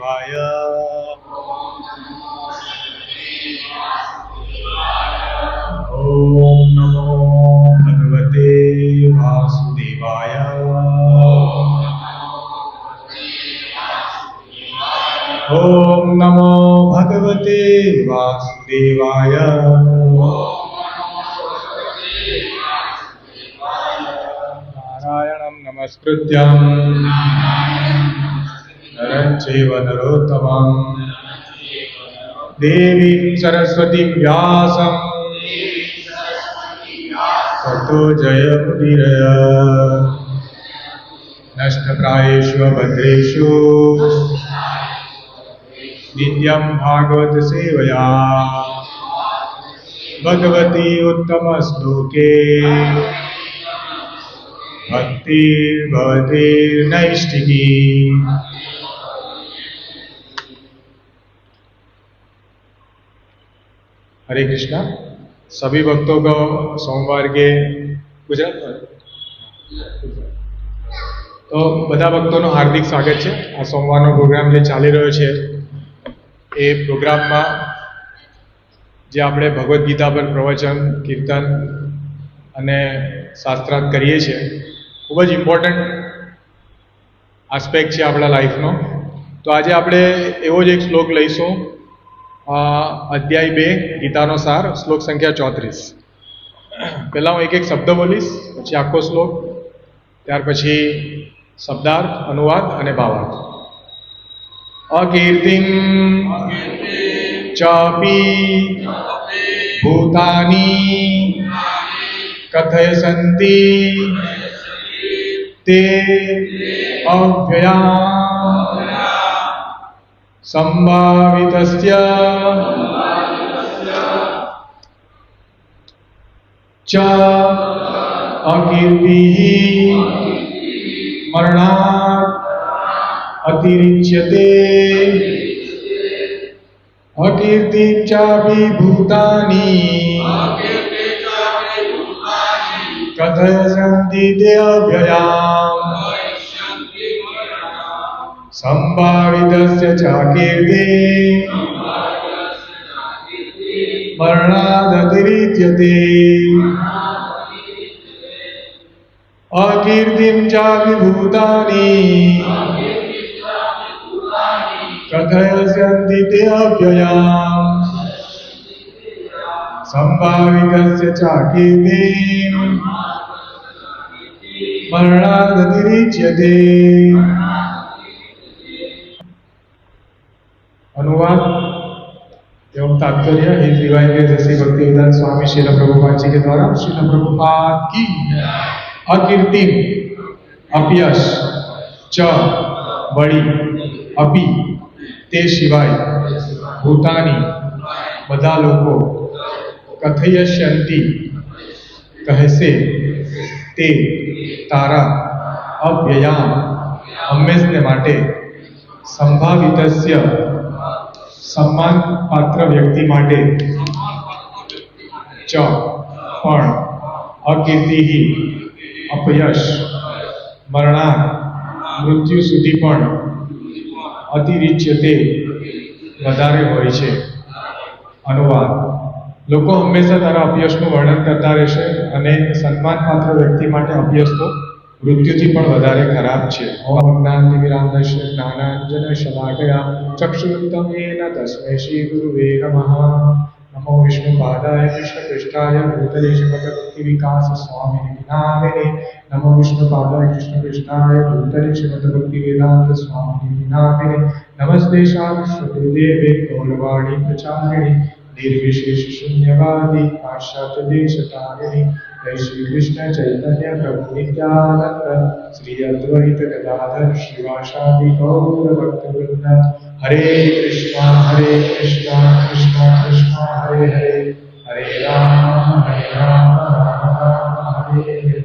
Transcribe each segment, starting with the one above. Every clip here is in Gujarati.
वाय ओम नमो भगवते वासुदेवाय ओम नमो भगवते वासुदेवाय नारायणं नमस्कृत्यं नरं चैव नरोत्तमं देवीं सरस्वतीं व्यासं ततो जयमुदीरय नष्टप्रायेषु भद्रेषु नित्यं भागवत सेवया भगवती उत्तम श्लोके भक्तिर्भवति नैष्ठिकी। हरे कृष्णा। सभी भक्तों को सोमवार के गुजरात तो બધા ભક્તોનું હાર્દિક સ્વાગત છે। આ સોમવારનો પ્રોગ્રામ જે ચાલી રહ્યો છે એ પ્રોગ્રામમાં જે આપણે ભગવદ્ ગીતા પર પ્રવચન કીર્તન અને શાસ્ત્રાર્થ કરીએ છીએ, ખૂબ જ ઇમ્પોર્ટન્ટ આસ્પેક્ટ છે આપણા લાઈફનો। તો આજે આપણે એવો જ એક શ્લોક લઈશું, અધ્યાય 2 ગીતાનો સાર, શ્લોક સંખ્યા 34। પહેલાં હું એક એક શબ્દ બોલીશ, પછી આખો શ્લોક, ત્યાર પછી શબ્દાર્થ, અનુવાદ અને ભાવાર્થ। અકીર્તિમ ચાપી ભૂતાની કથયસન્તિ તે અવ્યયા સંભાવિતસ્ય ચ અકીર્તિઃ મરણાत् અતિરિચ્યતે અકીર્તિં ચાપી ભૂતાની કથયસન્તિ તે અવ્યયા સંભાવિતસ્ય ચ કીર્તિં મરણાદ్ અતિરિચ્યતે અકીર્તિં ચાપી ભૂતાની કથયસન્તિ તે અવ્યયા સંભાવિતસ્ય ચ કીર્તિં મરણાદ్ અતિરિચ્યતે। अनुवाद एवं तात्पर्य हिंद डिवाइन ग्रेस श्री भक्तिवेदांत स्वामी श्रील प्रभुपाद जी के द्वारा। श्रील प्रभुपाद की। अकीर्ति अपयश च वड़ी अपि ते शिवाय भूतानी बधा लोको कथयश्यन्ति कहसे ते तारा अव्ययाम हमेशने माटे संभावितस्य सम्मान पात्र व्यक्ति माटे च पण अकीर्ति अपयश मरणा मृत्यु सुधी पण अतिरिच्यते वधारे होय छे। अनुवाद लोको हमेशा तारा अपयशનું વર્ણન કરતા રહેશે અને સન્માન પાત્ર વ્યક્તિ માટે અપયશ તો મૃત્યુથી પણ વધારે ખરાબ છે। ઓમ જ્ઞાનતિમિરાંધસ્ય જ્ઞાનાંજનશલાકયા ચક્ષુરુન્મિલિतं તસ્मै શ્રી ગુરુવે નમઃ। નમો વિષ્ણુપાદાય કૃષ્ણપૃષ્ઠાય ભૂતલે શ્રીમદ્ભક્તિવિકાસ સ્વામિને નામિને। નમો વિષ્ણુપાદાય કૃષ્ણપૃષ્ઠાય ભૂતલે શ્રીમદ્ભક્તિવેદાંત સ્વામિને નામિને। નમસ્તે સારસ્વતે દેવે ગૌરવાણી પ્રચારિણી निर्विशेष शून्यवादी पाश्चात्य देश तारिणी। जय श्री कृष्ण चैतन्य प्रभु नित्यानंद श्री अद्वैत गदाधर श्रीवासादि गौर भक्तवृंद। हरे कृष्णा कृष्णा कृष्णा हरे हरे, हरे राम राम हरे हरे।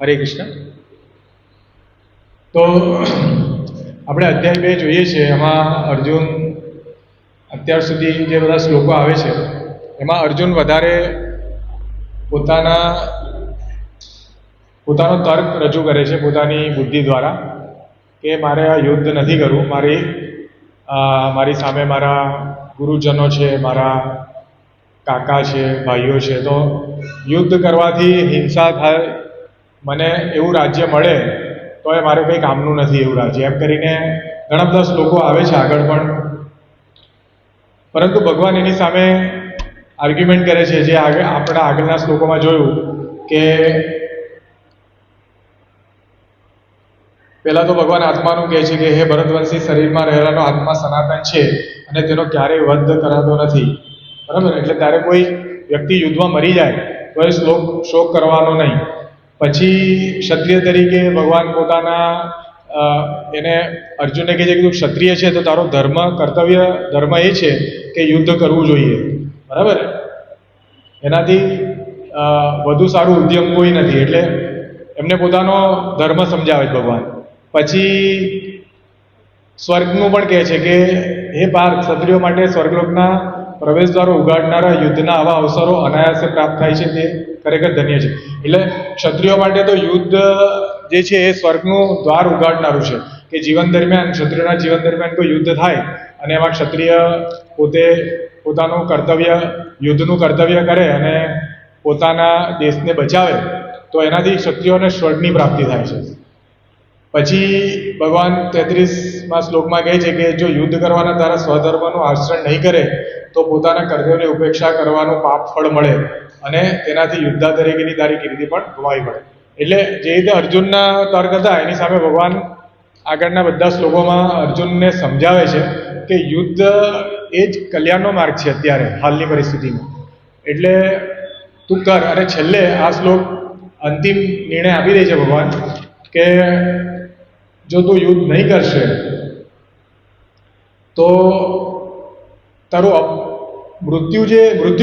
हरे कृष्ण। तो આપણે અધ્યાય 2 જોઈએ છીએ, એમાં અર્જુન અત્યાર સુધી જે બધા શ્લોકો આવે છે એમાં અર્જુન વધારે પોતાનો તર્ક રજૂ કરે છે પોતાની બુદ્ધિ દ્વારા, કે મારે આ યુદ્ધ નથી કરવું, મારી સામે મારા ગુરુજનો છે, મારા કાકા છે, ભાઈઓ છે, તો યુદ્ધ કરવાથી હિંસા થાય, મને એવું રાજ્ય મળે તો એ મારે કંઈ કામનું નથી એવું રાજ્ય, એમ કરીને ઘણા બધા શ્લોકો આવે છે આગળ પણ. પરંતુ ભગવાન એની સામે આર્ગ્યુમેન્ટ કરે છે, જે આપણા આગળના શ્લોકોમાં જોયું કે પહેલાં તો ભગવાન આત્માનું કહે છે કે હે ભરતવંશી, શરીરમાં રહેલાનો આત્મા સનાતન છે અને તેનો ક્યારેય વધ કરાતો નથી, બરાબર. એટલે ત્યારે કોઈ વ્યક્તિ યુદ્ધમાં મરી જાય તો એ શોક કરવાનો નહીં. પછી ક્ષત્રિય તરીકે ભગવાન પોતાના એને અર્જુનને કહે છે કે તું ક્ષત્રિય છે તો તારો ધર્મ એ છે કે યુદ્ધ કરવું જોઈએ, બરાબર. એનાથી વધુ સારું ઉદ્યમ કોઈ નથી. એટલે એમને પોતાનો ધર્મ સમજાવે છે ભગવાન. પછી સ્વર્ગનું પણ કહે છે કે હે પાર્થ, ક્ષત્રિયો માટે સ્વર્ગલોકના પ્રવેશદ્વારો ઉગાડનારા યુદ્ધના આવા અવસરો અનાયાસે પ્રાપ્ત થાય છે, તે ખરેખર ધન્ય છે. એટલે ક્ષત્રિયો માટે તો યુદ્ધ જે છે એ સ્વર્ગનું દ્વાર ઉગાડનારું છે, કે જીવન દરમિયાન, ક્ષત્રિયોના જીવન દરમિયાન કોઈ યુદ્ધ થાય અને એમાં ક્ષત્રિય પોતે પોતાનું યુદ્ધનું કર્તવ્ય કરે અને પોતાના દેશને બચાવે તો એનાથી ક્ષત્રિયોને સ્વર્ગની પ્રાપ્તિ થાય છે. પછી ભગવાન 33મા શ્લોકમાં કહે છે કે જો યુદ્ધ કરવાના તારા સ્વધર્મનું આચરણ નહીં કરે તો પોતાના કર્તવ્યની ઉપેક્ષા કરવાનું પાપ ફળ મળે અને તેનાથી યુદ્ધા તરીકેની તારી કીર્તિ પણ ગુમાવી પડે. એટલે જે રીતે અર્જુનના તર્ક હતા એની સામે ભગવાન આગળના બધા શ્લોકોમાં અર્જુનને સમજાવે છે કે યુદ્ધ એ જ કલ્યાણનો માર્ગ છે અત્યારે હાલની પરિસ્થિતિમાં. એટલે તું કર. અને છેલ્લે આ શ્લોક અંતિમ નિર્ણય આપી દે છે ભગવાન કે જો તું યુદ્ધ નહીં કરશે તો તારું મૃત્યુ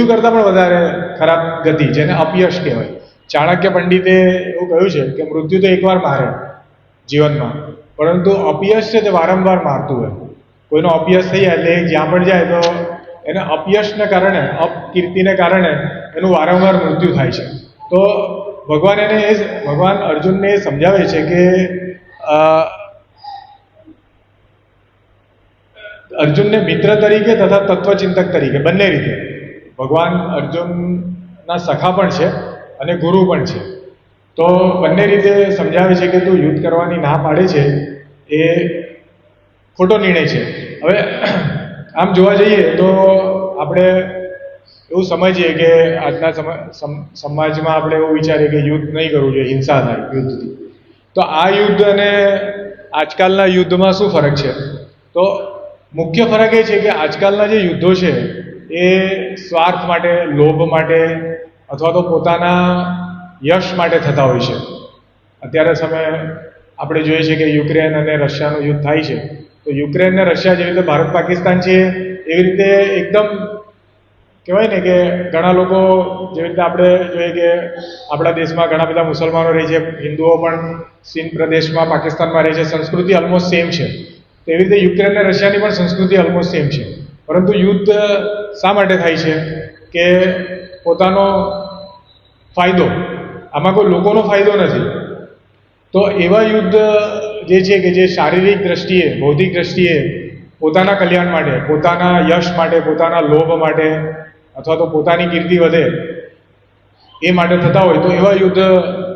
કરતાં પણ વધારે ખરાબ ગતિ, જેને અપયશ કહેવાય. ચાણક્ય પંડિતે એવું કહ્યું છે કે મૃત્યુ તો એકવાર મારે જીવનમાં, પરંતુ અપયશ છે તે વારંવાર મારતું હોય. કોઈનો અપયશ થઈ જાય એટલે જ્યાં પણ જાય તો એને અપયશને કારણે, અપકીર્તિને કારણે એનું વારંવાર મૃત્યુ થાય છે. તો ભગવાન અર્જુનને એ સમજાવે છે કે અર્જુનને મિત્ર તરીકે તથા તત્વચિંતક તરીકે બંને રીતે ભગવાન અર્જુનના સખા પણ છે અને ગુરુ પણ છે. તો બંને રીતે સમજાવે છે કે તું યુદ્ધ કરવાની ના પાડે છે એ ખોટો નિર્ણય છે. હવે આમ જોવા જઈએ તો આપણે એવું સમજીએ કે આજના સમાજમાં આપણે એવું વિચારીએ કે યુદ્ધ નહીં કરવું જોઈએ, હિંસા થાય યુદ્ધથી. તો આ યુદ્ધ અને આજકાલના યુદ્ધમાં શું ફરક છે? તો મુખ્ય ફરક એ છે કે આજકાલના જે યુદ્ધો છે એ સ્વાર્થ માટે, લોભ માટે અથવા તો પોતાના યશ માટે થતા હોય છે. અત્યારે આપણે જોઈએ છીએ કે યુક્રેન અને રશિયાનું યુદ્ધ થાય છે. તો યુક્રેન અને રશિયા જેવી રીતે ભારત પાકિસ્તાન છે એવી રીતે એકદમ કહેવાય ને કે ઘણા લોકો જેવી રીતે આપણે જોઈએ કે આપણા દેશમાં ઘણા બધા મુસલમાનો રહે છે, હિન્દુઓ પણ સિંધ પ્રદેશમાં, પાકિસ્તાનમાં રહે છે, સંસ્કૃતિ ઓલમોસ્ટ સેમ છે. તો એવી રીતે યુક્રેન અને રશિયાની પણ સંસ્કૃતિ ઓલમોસ્ટ સેમ છે. પરંતુ યુદ્ધ શા માટે થાય છે કે પોતાનો ફાયદો, આમાં કોઈ લોકોનો ફાયદો નથી. તો એવા યુદ્ધ જે છે કે જે શારીરિક દ્રષ્ટિએ, બૌદ્ધિક દ્રષ્ટિએ પોતાના કલ્યાણ માટે, પોતાના યશ માટે, પોતાના લોભ માટે અથવા તો પોતાની કીર્તિ વધે એ માટે થતા હોય તો એવા યુદ્ધ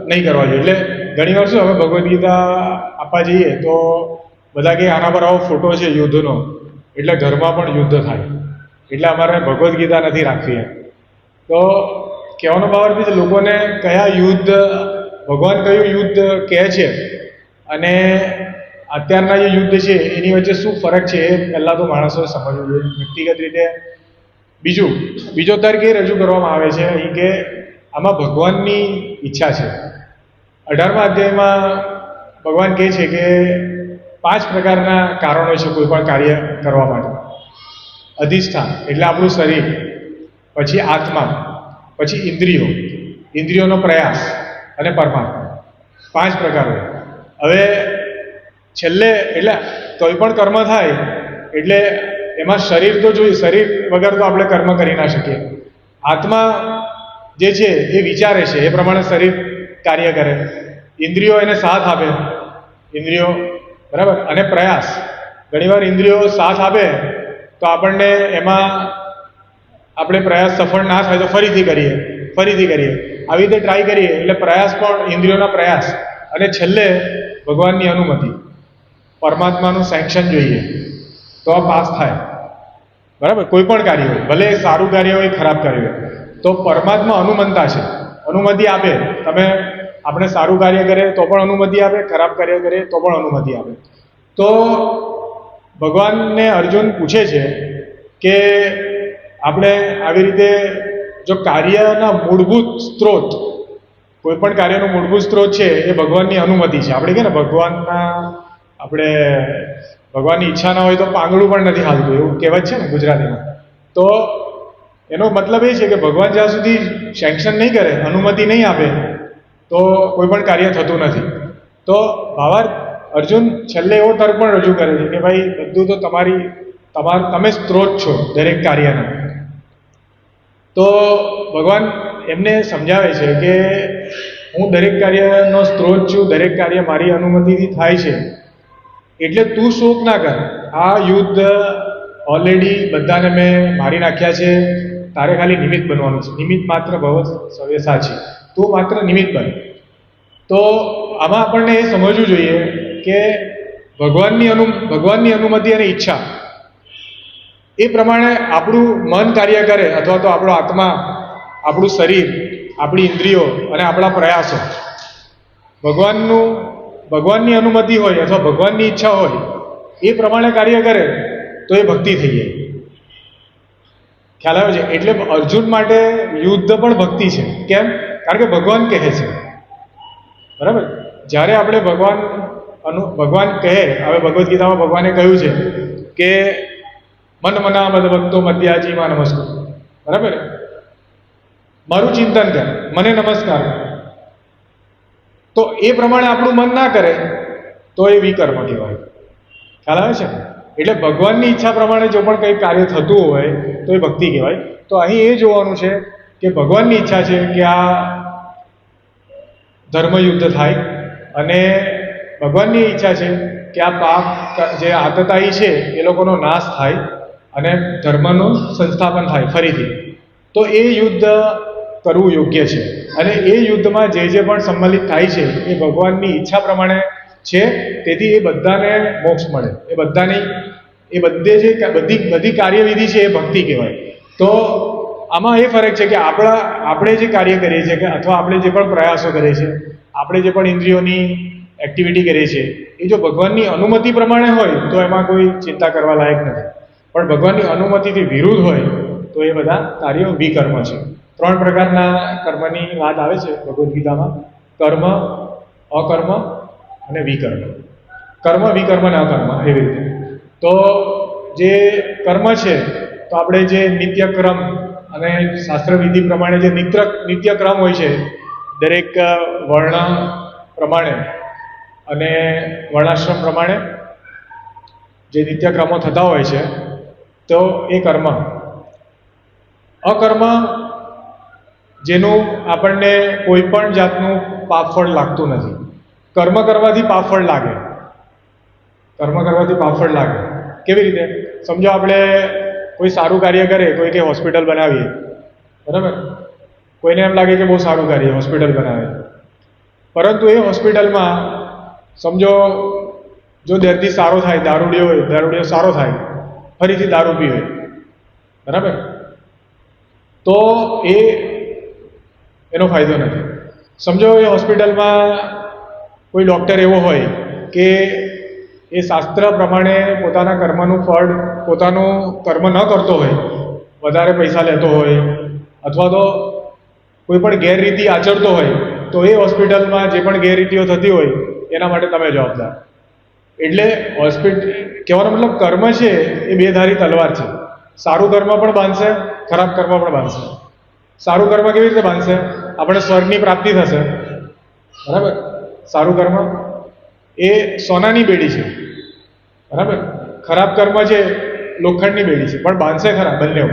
નહીં કરવા જોઈએ. એટલે ઘણીવાર શું, હવે ભગવદ્ ગીતા આપવા જઈએ તો બધા કે આના પર આવો ફોટો છે યુદ્ધનો એટલે ઘરમાં પણ યુદ્ધ થાય, એટલે અમારે ભગવદ્ ગીતા નથી રાખવી એમ. તો કહેવાનો ભાવ છે લોકોને કયા યુદ્ધ, ભગવાન કયું યુદ્ધ કહે છે અને અત્યારના જે યુદ્ધ છે એની વચ્ચે શું ફરક છે એ પહેલાં તો માણસોએ સમજવું જોઈએ વ્યક્તિગત રીતે. બીજો તર્ક એ રજૂ કરવામાં આવે છે અહીં કે આમાં ભગવાનની ઈચ્છા છે. 18મા અધ્યાયમાં ભગવાન કહે છે કે 5 પ્રકારના કારણો છે કોઈ પણ કાર્ય કરવા માટે. અધિષ્ઠાન એટલે આપણું શરીર, પછી આત્મા, પછી ઇન્દ્રિયોનો પ્રયાસ અને પરમાત્મા. 5 પ્રકારો. હવે છેલ્લે એટલે કોઈ પણ કર્મ થાય એટલે એમાં શરીર તો જોઈએ, શરીર વગર તો આપણે કર્મ કરી ના શકીએ. આત્મા જે છે એ વિચારે છે, એ પ્રમાણે શરીર કાર્ય કરે. ઇન્દ્રિયો એને સાથ આપે, ઇન્દ્રિયો બરાબર. અને પ્રયાસ, ઘણીવાર ઇન્દ્રિયો સાથ આપે તો આપણને એમાં આપણે પ્રયાસ સફળ ના થાય તો ફરીથી કરીએ, આવી રીતે ટ્રાય કરીએ. એટલે પ્રયાસ પણ ઇન્દ્રિયોના પ્રયાસ, અને છેલ્લે ભગવાનની અનુમતિ, પરમાત્માનું સેન્ક્શન જોઈએ તો આ પાસ થાય. બરાબર. કોઈ પણ કાર્ય હોય, ભલે સારું કાર્ય હોય ખરાબ કાર્ય હોય, તો પરમાત્મા અનુમંતા છે, અનુમતિ આપે. તમે આપણે સારું કાર્ય કરે તો પણ અનુમતિ આપે, ખરાબ કાર્ય કરે તો પણ અનુમતિ આપે. તો ભગવાનને અર્જુન પૂછે છે કે આપણે આવી રીતે જો કાર્યના મૂળભૂત સ્ત્રોત, કોઈ પણ કાર્યનો મૂળભૂત સ્ત્રોત છે એ ભગવાનની અનુમતિ છે. આપણે કે ને ભગવાનની ઈચ્છા ના હોય તો પાંગળું પણ નથી હાલતું, એવું કહેવત છે ને ગુજરાતીમાં. તો એનો મતલબ એ છે કે ભગવાન જ્યાં સુધી સેન્ક્શન નહીં કરે, અનુમતિ નહીં આપે, તો કોઈ પણ કાર્ય થતું નથી. તો ભાવાર્થ અર્જુન છેલ્લે એવો તર્ક પણ રજૂ કરે છે કે ભાઈ બધું તો તમે સ્ત્રોત છો દરેક કાર્યના. તો ભગવાન એમને સમજાવે છે કે હું દરેક કાર્યનો સ્ત્રોત છું, દરેક કાર્ય મારી અનુમતિથી થાય છે, એટલે તું શોક ના કર. આ યુદ્ધ ઓલરેડી બધાને મેં મારી નાખ્યા છે, તારે ખાલી નિમિત્ત બનવાનું છે. નિમિત્ત માત્ર ભવ સવ્યસા છે, તું માત્ર નિમિત્ત બન. તો આમાં આપણને એ સમજવું જોઈએ કે ભગવાનની અનુમતિ અને ઈચ્છા એ પ્રમાણે આપણું મન કાર્ય કરે, અથવા તો આપણો આત્મા, આપણું શરીર, આપણી ઇન્દ્રિયો અને આપણા પ્રયાસો ભગવાનની અનુમતિ હોય અથવા ભગવાનની ઈચ્છા હોય એ પ્રમાણે કાર્ય કરે તો એ ભક્તિ થઈ જાય. ખ્યાલ આવે છે? એટલે અર્જુન માટે યુદ્ધ પણ ભક્તિ છે. કેમ? કારણ કે ભગવાન કહે છે. બરાબર. જ્યારે આપણે ભગવાન કહે, હવે ભગવદ્ ગીતામાં ભગવાને કહ્યું છે કે મન મના મદ ભક્તો મધ્યાજીમાં નમસ્કાર. બરાબર. મારું ચિંતન કર, મને નમસ્કાર કર. તો એ પ્રમાણે આપણું મન ના કરે તો એ વિકર્મ કહેવાય. ખ્યાલ આવે છે? એટલે ભગવાનની ઈચ્છા પ્રમાણે જો પણ કંઈ કાર્ય થતું હોય તો એ ભક્તિ કહેવાય. તો અહીં એ જોવાનું છે કે ભગવાનની ઈચ્છા છે કે આ ધર્મયુદ્ધ થાય, અને ભગવાનની ઈચ્છા છે કે આ પાપ જે આતતાઈ છે એ લોકોનો નાશ થાય અને ધર્મનું સંસ્થાપન થાય ફરીથી. તો એ યુદ્ધ કરવું યોગ્ય છે. અને એ યુદ્ધમાં જે પણ સંમલિત થાય છે એ ભગવાનની ઈચ્છા પ્રમાણે છે, તેથી એ બધાને મોક્ષ મળે. બધી કાર્યવિધિ છે એ ભક્તિ કહેવાય. તો આમાં એ ફરક છે કે આપણે જે કાર્ય કરીએ છીએ કે અથવા આપણે જે પણ પ્રયાસો કરીએ છીએ, આપણે જે પણ ઇન્દ્રિયોની એક્ટિવિટી કરીએ છીએ, એ જો ભગવાનની અનુમતિ પ્રમાણે હોય તો એમાં કોઈ ચિંતા કરવા લાયક નથી. પણ ભગવાનની અનુમતિથી વિરુદ્ધ હોય તો એ બધા કાર્યો વિકર્મ છે. 3 પ્રકારના કર્મની વાત આવે છે ભગવદ્ ગીતામાં: કર્મ, અકર્મ અને વિકર્મ. કર્મ, વિકર્મ અને અકર્મ, એવી રીતે. તો જે કર્મ છે, તો આપણે જે નિત્યક્રમ અને શાસ્ત્રવિધિ પ્રમાણે જે નિત્યક્રમ હોય છે, દરેક વર્ણ પ્રમાણે અને વર્ણાશ્રમ પ્રમાણે જે નિત્યક્રમો થતા હોય છે, તો એ કર્મ. અકર્મ, જેનું આપણને કોઈ પણ જાતનું પાપફળ લાગતું નથી. કર્મ કરવાથી પાપફળ લાગે. કેવી રીતે? સમજો આપણે કોઈ સારું કાર્ય કરે, કોઈ કે હોસ્પિટલ બનાવીએ, બરાબર. કોઈને એમ લાગે કે બહુ સારું કાર્ય, હોસ્પિટલ બનાવે, પરંતુ એ હોસ્પિટલમાં સમજો જો દર્દી સારો થાય, દારૂડિયો સારો થાય, ફરીથી દારૂ પીવે, બરાબર, તો એનો ફાયદો નથી. સમજો એ હોસ્પિટલમાં કોઈ ડૉક્ટર એવો હોય કે એ શાસ્ત્ર પ્રમાણે પોતાના કર્મનું ફળ, પોતાનું કર્મ ન કરતો હોય, વધારે પૈસા લેતો હોય, અથવા તો કોઈ પણ ગેરરીતિ આચરતો હોય, તો એ હોસ્પિટલમાં જે પણ ગેરરીતિઓ થતી હોય એના માટે તમે જવાબદાર. એટલે કહેવાનો મતલબ કર્મ છે એ બેધારી તલવાર છે. સારું કર્મ પણ બાંધશે, ખરાબ કર્મ પણ બાંધશે. સારું કર્મ કેવી રીતે બાંધશે? આપણે સ્વર્ગની પ્રાપ્તિ થશે, બરાબર. સારું કર્મ એ સોનાની બેડી છે, બરાબર. ખરાબ કર્મ છે લોખંડની બેડી છે, પણ બાંધશે ખરા બંને.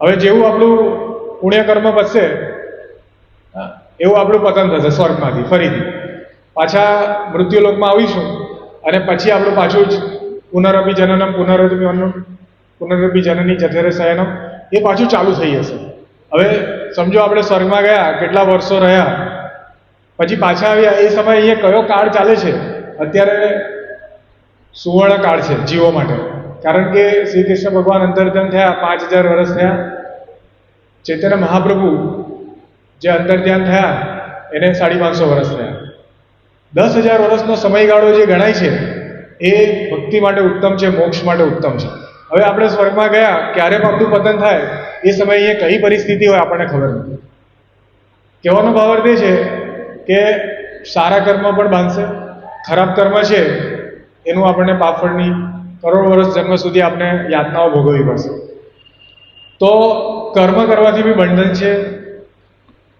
હવે જેવું આપણું પુણ્ય કર્મ વધશે એવું આપણું પતન થશે સ્વર્ગમાંથી ફરીથી. પાછા મૃત્યુલોકમાં આવીશું અને પછી આપણું પાછું જ પુનરપી જનનમ પુનરપી જનની જઠરે શયનમ એ પાછું ચાલુ થઈ જશે. હવે સમજો આપણે સ્વર્ગમાં ગયા, કેટલા વર્ષો રહ્યા, પછી પાછા આવ્યા, એ સમય અહીંયા કયો કાળ ચાલે છે? અત્યારે સુવર્ણ કાળ છે જીવો માટે. કારણ કે શ્રી કૃષ્ણ ભગવાન અંતર્ધ્યાન થયા, 5000 વર્ષ થયા. ચૈતન્ય મહાપ્રભુ જે અંતર્ધ્યાન થયા એને 550 વર્ષ થયા. 10,000 વર્ષનો સમયગાળો જે ગણાય છે એ ભક્તિ માટે ઉત્તમ છે, મોક્ષ માટે ઉત્તમ છે. હવે આપણે સ્વર્ગમાં ગયા, ક્યારે આપણું પતન થાય એ સમયે અહીંયા કઈ પરિસ્થિતિ હોય આપણને ખબર નથી. કહેવાનો ભાવ અર્થ એ છે કે સારા કર્મ પણ બાંધશે, ખરાબ કર્મ છે એનું આપણને પાપફળની કરોડ વર્ષ જન્મ સુધી આપણે યાતનાઓ ભોગવવી પડશે. તો કર્મ કરવાથી બી બંધન છે.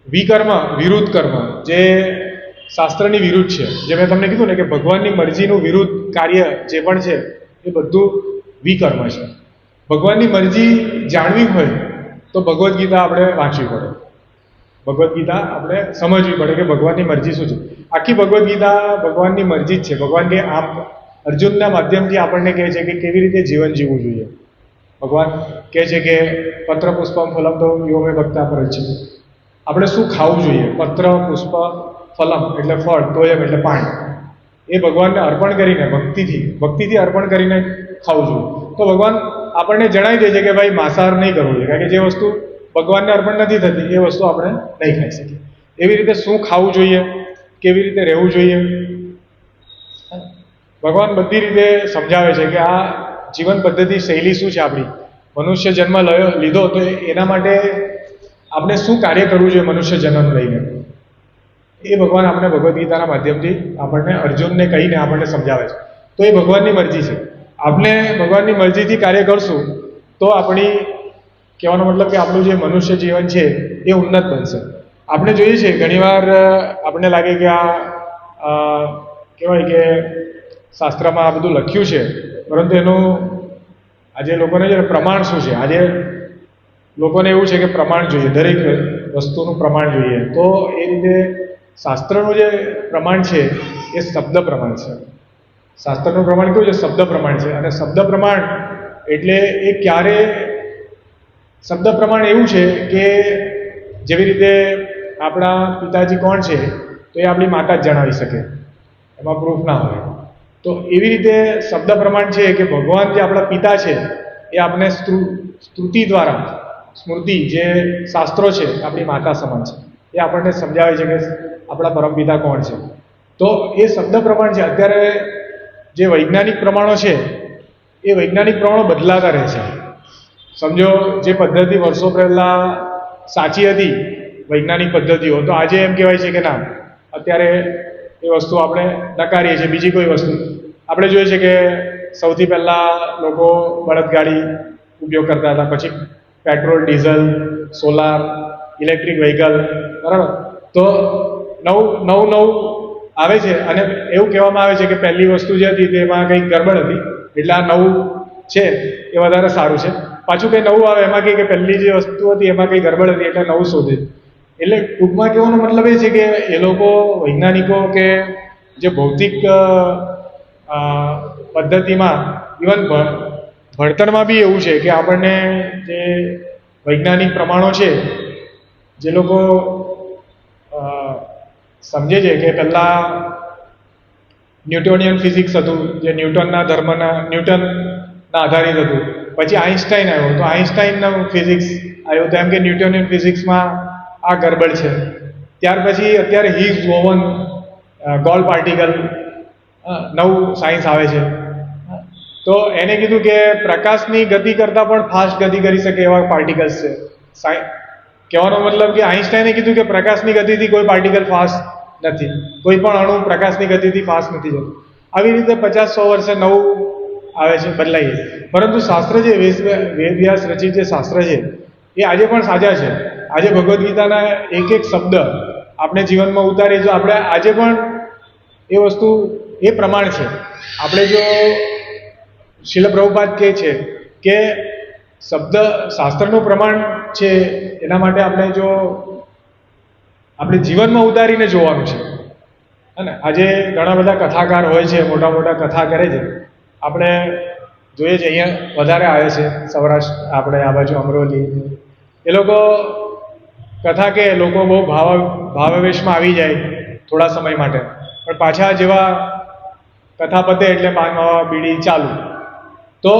વિકર્મ, વિરુદ્ધ કર્મ, જે શાસ્ત્રની વિરુદ્ધ છે, જે મેં તમને કીધું ને કે ભગવાનની મરજીનું વિરુદ્ધ કાર્ય જે પણ છે એ બધું વિકર્મ છે. ભગવાનની મરજી જાણવી હોય તો ભગવદ્ ગીતા આપણે વાંચવી પડે, ભગવદ્ ગીતા આપણે સમજવી પડે કે ભગવાનની મરજી શું છે. આખી ભગવદ્ ગીતા ભગવાનની મરજી જ છે. ભગવાન કે આમ અર્જુનના માધ્યમથી આપણને કહે છે કે કેવી રીતે જીવન જીવવું જોઈએ. ભગવાન કહે છે કે પત્ર પુષ્પમ ફલમ તો યો મેં ભક્તા પર છે. આપણે શું ખાવું જોઈએ? પત્ર પુષ્પ ફલમ એટલે ફળ, તોયમ એટલે પાણી. એ ભગવાનને અર્પણ કરીને ભક્તિથી અર્પણ કરીને ખાવું જોઈએ. તો ભગવાન આપણને જણાવી દે છે કે ભાઈ માંસાહાર નહીં કરવું જોઈએ, કારણ કે જે વસ્તુ ભગવાનને અર્પણ નથી થતી એ વસ્તુ આપણે નહીં ખાઈ શકીએ. એવી રીતે શું ખાવું જોઈએ, કેવી રીતે રહેવું જોઈએ, ભગવાન બધી રીતે સમજાવે છે કે આ જીવન પદ્ધતિ શૈલી શું છે આપણી. મનુષ્ય જન્મ લીધો તો એના માટે આપણે શું કાર્ય કરવું જોઈએ મનુષ્ય જન્મ લઈને, એ ભગવાન આપણે ભગવદ્ ગીતાના માધ્યમથી આપણને અર્જુનને કહીને આપણને સમજાવે છે. તો એ ભગવાનની મરજી છે. આપણે ભગવાનની મરજીથી કાર્ય કરશું તો આપણી, કહેવાનો મતલબ કે આપણું જે મનુષ્ય જીવન છે એ ઉન્નત બનશે. આપણે જોઈએ છે ઘણીવાર આપણને લાગે કે આ કહેવાય કે શાસ્ત્રમાં આ બધું લખ્યું છે, પરંતુ એનું આજે લોકોને છે પ્રમાણ શું છે? આજે લોકોને એવું છે કે પ્રમાણ જોઈએ, દરેક વસ્તુનું પ્રમાણ જોઈએ. તો એ રીતે શાસ્ત્રનું જે પ્રમાણ છે એ શબ્દ પ્રમાણ છે. શાસ્ત્રનું પ્રમાણ કેવું છે? શબ્દ પ્રમાણ છે. અને શબ્દ પ્રમાણ એટલે એ ક્યારે, શબ્દ પ્રમાણ એવું છે કે જેવી રીતે આપણા પિતાજી કોણ છે તો એ આપણી માતા જ જણાવી શકે, એમાં પ્રૂફ ના હોય. તો એવી રીતે શબ્દ પ્રમાણ છે કે ભગવાન જે આપણા પિતા છે એ આપણે સ્તુતિ દ્વારા, સ્મૃતિ જે શાસ્ત્રો છે આપણી માતા સમાન છે, એ આપણને સમજાવે છે કે આપણા પરમપિતા કોણ છે. તો એ શબ્દ પ્રમાણ છે. અત્યારે જે વૈજ્ઞાનિક પ્રમાણો છે એ વૈજ્ઞાનિક પ્રમાણો બદલાતા રહે છે. સમજો જે પદ્ધતિ વર્ષો પહેલાં સાચી હતી, વૈજ્ઞાનિક પદ્ધતિઓ, તો આજે એમ કહેવાય છે કે ના, અત્યારે એ વસ્તુ આપણે નકારીએ છીએ. બીજી કોઈ વસ્તુ આપણે જોઈએ છે કે સૌથી પહેલાં લોકો બળદગાડી ઉપયોગ કરતા હતા, પછી petrol, diesel, solar, electric vehicle, બરાબર. તો નવું આવે છે અને એવું કહેવામાં આવે છે કે પહેલી વસ્તુ જે હતી તેમાં કંઈક ગરબડ હતી, એટલે આ નવું છે એ વધારે સારું છે. પાછું કંઈ નવું આવે એમાં કંઈ કે પહેલી જે વસ્તુ હતી એમાં કંઈ ગરબડ હતી એટલે નવું શોધે. એટલે ટૂંકમાં કહેવાનો મતલબ એ છે કે એ લોકો વૈજ્ઞાનિકો કે જે ભૌતિક પદ્ધતિમાં, ઇવન ભણતરમાં બી એવું છે કે આપણને જે વૈજ્ઞાનિક પ્રમાણો છે જે લોકો સમજે છે કે પહેલાં ન્યૂટોનિયન ફિઝિક્સ હતું, જે ન્યૂટનના આધારિત હતું. પછી આઇન્સ્ટાઈન આવ્યો તો આઇન્સ્ટાઈનનું ફિઝિક્સ આવ્યું, તો એમ કે ન્યૂટોનિયન ફિઝિક્સમાં આ ગરબડ છે. ત્યાર પછી અત્યારે હિગ્સ બોસોન, ગોલ્ડ પાર્ટિકલ, નવું સાયન્સ આવે છે. તો એને કીધું કે પ્રકાશની ગતિ કરતાં પણ ફાસ્ટ ગતિ કરી શકે એવા પાર્ટિકલ્સ છે. કહેવાનો મતલબ કે આઇન્સ્ટાઈને કીધું કે પ્રકાશની ગતિથી કોઈ પાર્ટિકલ ફાસ્ટ નથી, કોઈ પણ અણુ પ્રકાશની ગતિથી ફાસ્ટ નથી જતું. આવી રીતે 50-100 વર્ષે નવું આવે છે, બદલાય છે. પરંતુ શાસ્ત્ર જે વેદવ્યાસ રચિત જે શાસ્ત્ર છે એ આજે પણ સાચા છે. આજે ભગવદ્ ગીતાના એક શબ્દ આપણે જીવનમાં ઉતારીએ તો આપણે આજે પણ એ વસ્તુ એ પ્રમાણ છે. આપણે જો શીલ પ્રભુપાદ કહે છે કે શબ્દ શાસ્ત્રનું પ્રમાણ છે, એના માટે આપણે જો આપણે જીવનમાં ઉતારીને જોવાનું છે. અને આજે ઘણા બધા કથાકાર હોય છે, મોટા મોટા કથા કરે છે. આપણે જોઈએ છે અહીંયા વધારે આવે છે સૌરાષ્ટ્ર, આપણે આ બાજુ અમરોલી, એ લોકો કથા કે લોકો બહુ ભાવાવેશમાં આવી જાય થોડા સમય માટે, પણ પાછા જેવા કથા પતે એટલે પાનમાં બીડી ચાલુ. તો